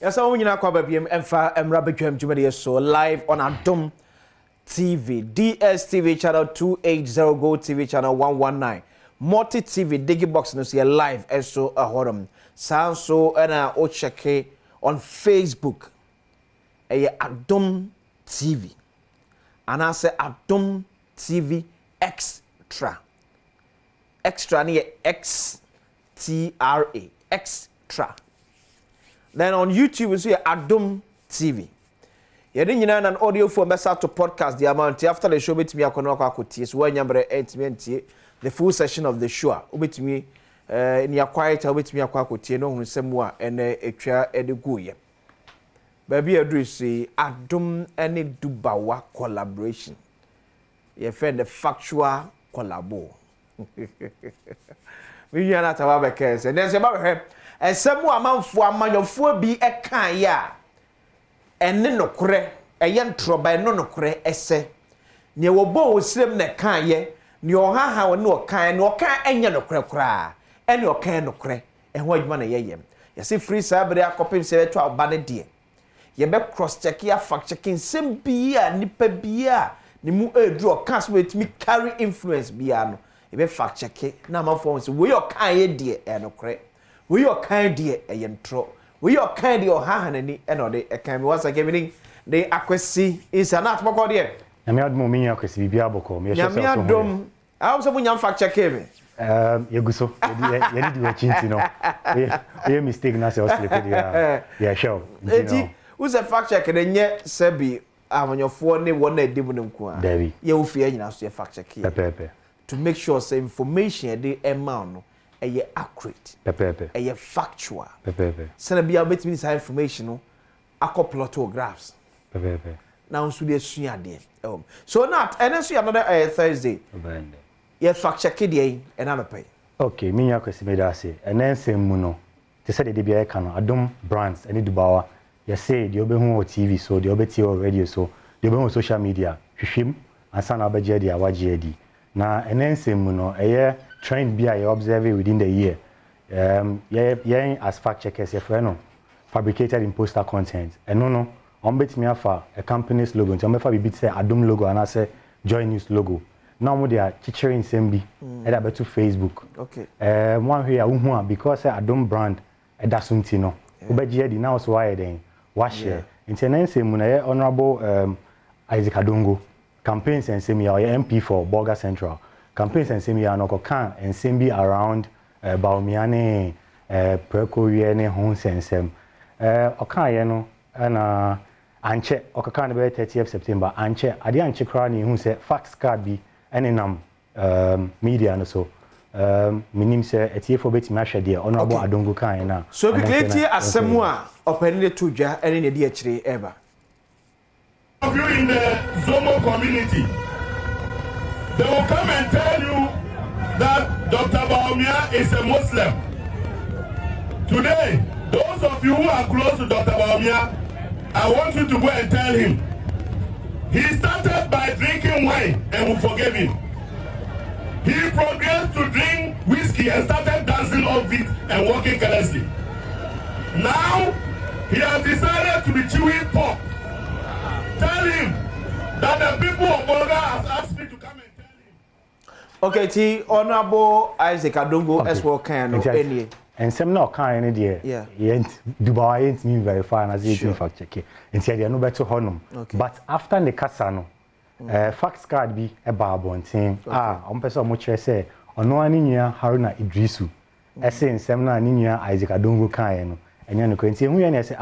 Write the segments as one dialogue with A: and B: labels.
A: Yes, I want you to come back here and Badwam Jumadi so live on Adom TV, DSTV channel 280, Go TV channel 119, Multi TV, Digibox no see live and so a hodom. Sound so and I check on Facebook. Adom TV. And I say Adom TV Extra. Extra near XTRA. Extra. Then on YouTube, we see Adom TV. You didn't know an audio for message to podcast the amount after the show with me. I can walk out with you. The full session of the show. With me, in your quiet, with me, I can walk you. No, some more and a chair at the Guya. Baby, address Adom any Dubawa collaboration. You find the factual collabo. We are not about case, and there's about her. And some amount for a man of 4B a can ya. And no cre, a young trouble, no cre, esse. Near wo slim ne can ye, nor ha no can, nor can any no cra, and your can no cre, and what money ye. You see, free sabre, a copy say to our banner dear. Ye be cross check ya, fact checking, sim beer, nipper beer, the moo draw cast with me carry influence piano. You be fact check it, now my phones, we your kind dear, and no cre. We your kind dear a yentro. We your kind dear hanani and or the can once again the accuracy is an art more dear.
B: And me had more meaning because we be able to come.
A: Yam I was a young fact check him.
B: Yaguso, you need to change, you know. You mistake nas or slip. Yeah, sure.
A: Who's a fact check and yet Sebi on your phone one day dividend qua.
B: Debbie,
A: you fear you now see a fact check here. To make sure the information the amount. A accurate, a factual. Send a bit me information. A couple of photographs. Now, so be a senior day. So not, and then see another Thursday. Yeah, fact check it and another pay. Okay,
B: me ya kwesi me da say, and then say muno. They said they be a can Adom brands any dubawa. You say the obehu TV so the obeti or radio so the obehu social media. Hwhwem ansa na obeje dia waje di. Na and then say muno a trend be I observe within the year. Yeah, as fact checkers, your friend, fabricated imposter content. And no, on bet me for a company's logo. And I'm be say Adom logo and I say Joy News logo. Now they are teaching SMB. And I bet to Facebook.
A: Okay.
B: One here, because Adom brand, a dasuntino. Ubeji di now so why then wash here. Internet say muna honorable Isaac Adongo campaigns and semi or MP for Borga Central. Campaigns and semi are no can and semi around Baumiane, Precoviane, Honsensem. Okay, no, and Anche, Okakan be 30th September, Anche, Adi Anche Crani, who said fax card be any media and so. Minim say a TF for bit masha dear, honorable Adongo Kaina.
A: So we get here as someone opening the tuja and in the DHA ever.
C: Of you in the Zomo community. They will come and tell you that Dr. Baumia is a Muslim. Today, those of you who are close to Dr. Baumia, I want you to go and tell him. He started by drinking wine and we forgave him. He progressed to drink whiskey and started dancing off it and walking carelessly. Now, he has decided to be chewing pork. Tell him that the people of Bolga have asked me to come and
A: okay, T honorable Isaac Adongo as well can any
B: and some no kind idea. Yeah. Dubai ain't mean very fine as you fact check. And say they no better honum. But after the Casano, fax card be a barbon thing. On person much say on no ania haruna Idrisu. Essay semna ninia Isaac Adongo kind and you can see we say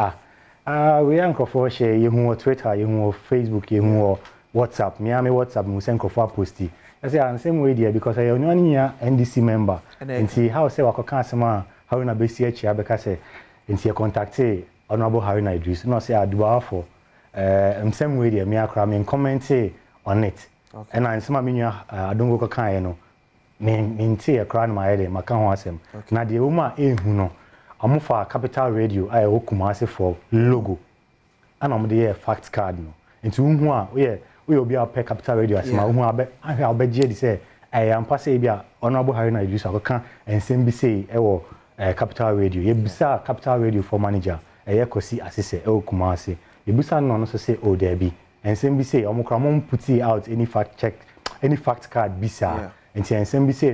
B: we uncle for share you who Twitter, you who Facebook, you who WhatsApp, Miami WhatsApp, Musenko for posty. I say the same way there because I am one year NDC member. And see how say wako customer Haruna BCH because say and see contact honorable Haruna Idris. No say I do for same way there me akra comment on it. And I some minya adongo ka kan no. Me tie akra na my head maka ho asem. Na de woman ehu no. Amufa Capital Radio I Kumasi for logo. And am the fact card no. Into who a we will be our Capital Radio as my who I'll be JD say I am passing be honorable Haruna Idris Akokan and same be say Capital Radio. You bisa Capital Radio for manager eye kosi asese e Kumasi ebusa no no so say oh there be ensem bi say omukra mom put out any fact card bisa enti ensem bi say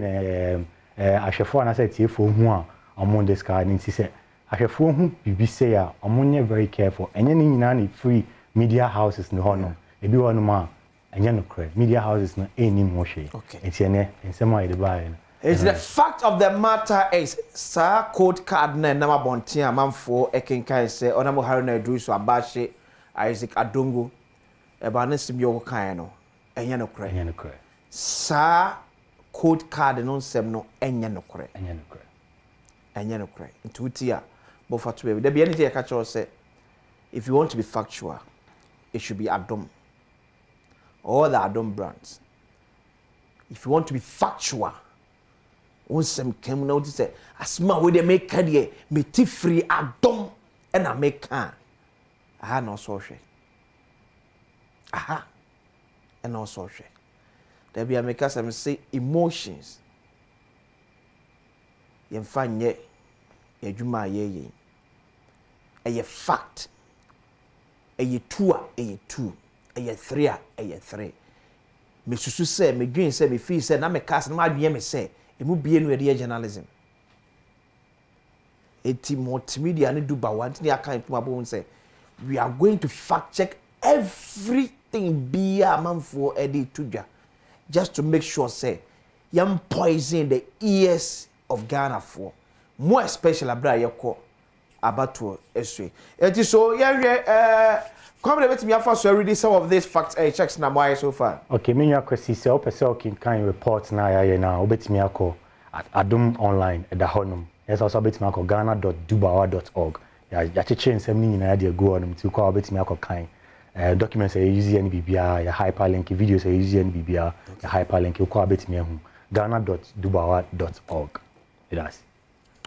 B: ahwefo na say tiefo hu a omon this card enti say ahwefo hu bibi say a omonye very careful enye ni nyina na free media houses no hono ebi wono ma enye no kre media houses no eni mo hwe enti ene ensem a yede
A: It's the fact of the matter is sir code card na na mabontin amanfo ekenkan say onamo haruna eduso abashi Isaac Adongo eba na sim yo kan no enye no kre sir code card no nsem no enye no kre ntutia bo fatu be there be anything I catch say if you want to be factual it should be Adom or the Adom brands. If you want to be factual onsem kem na odi say asma we dey make career me ti free Adom and I make can aha no so hwe aha and also hwe there be make us say emotions yen fanye adwuma ye eye fact eye 2 eye 2 eye 3 eye 3 me susu say me dwen say me feel say na me cast na adwen me say emu bie no ede journalism eti multimedia ne do ba want ne aka to abo say we are going to fact check everything be amanfo ede tudwa just to make sure say yam poison the ears of Ghana for more especially abra yeko abato eswe eti so come let me after so read some of these facts checks na why so far.
B: Okay, me ya kwesi se opese can report na ya na obetimi akọ Adom online da honum. Yes also obetimi akọ ghana.dubawa.org. Ya cheche nsem ni nyina ya de go on ti kwa obetimi akọ kan documents e use any bibia ya hyperlink videos e use any bibia ya hyperlink kwa obetimi ehu ghana.dubawa.org. Yes.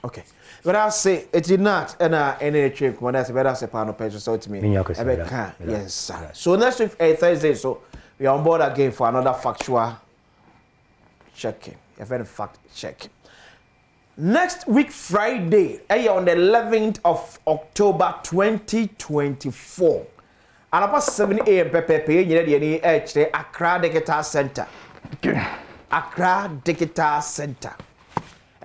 A: Okay. But I say it did not any trick when I say better say panel page so to me. Yes, sir. So next week Thursday, so we are on board again for another factual checking. A very fact check. Next week Friday, on the 11th of October 2024. And about 7 a.m. Pepe, you know, Accra Digital Center. Accra Digital Center.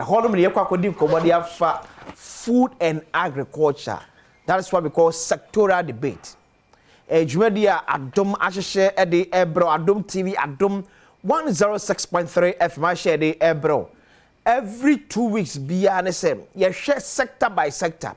A: A whole many for food and agriculture. That is what we call sectoral debate. Jumedia Adom Ashe Edi Ebro Adom TV Adom 106.3 FM share the Ebro. Every 2 weeks be same. You share sector by sector.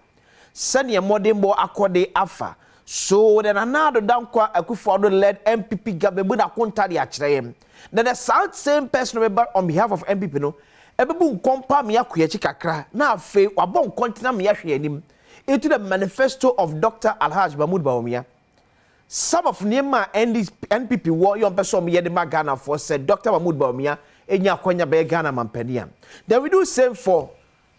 A: Send your modern akode afa. So then another dankwa Akufo-Addo led MPP government na konta di achirem. Then the same person on behalf of MPP no ebebu nkompa me akoyechi kakra na afe wabon kontina me ahwe anim into the manifesto of Dr. Alhaj Mahmoud Bawumia. Some of Nema NPP war yon person me yede Ghana for said Dr. Mahmoud Bawumia enya kwanya be Ghana mampania. Then we do same for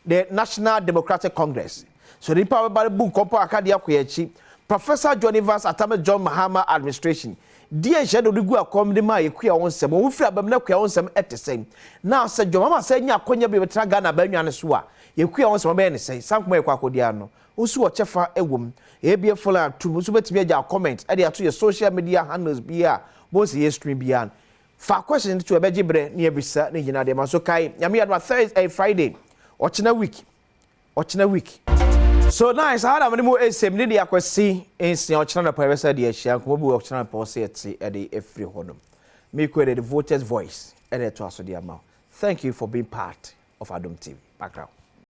A: the National Democratic Congress. So the power by bu nkompa akade akoyechi Professor John Evans Atame John Mahama administration die shedo dugu akom de ma yekua wonsem wo fira bam na kua wonsem etesem na se John say nya akonya be betra Ghana ba nwane so a yekua wonsem be ne sei sankoma yekwa akodia no usu o chefa ewom ebie follow to usu betimi agya comment e de ato your social media handles bia bo se stream bia fa question to ebeji bre na ebisa na nyina de ma so kai nyame adwa Thursday Friday ochina week. So nice, how am I more same need ya kwesi ensi ochina na pawesa de ahia ko bu ochina pawse eti e de every honum. Me kwere the voters voice e de to aso de ama. Thank you for being part of Adom TV. Background.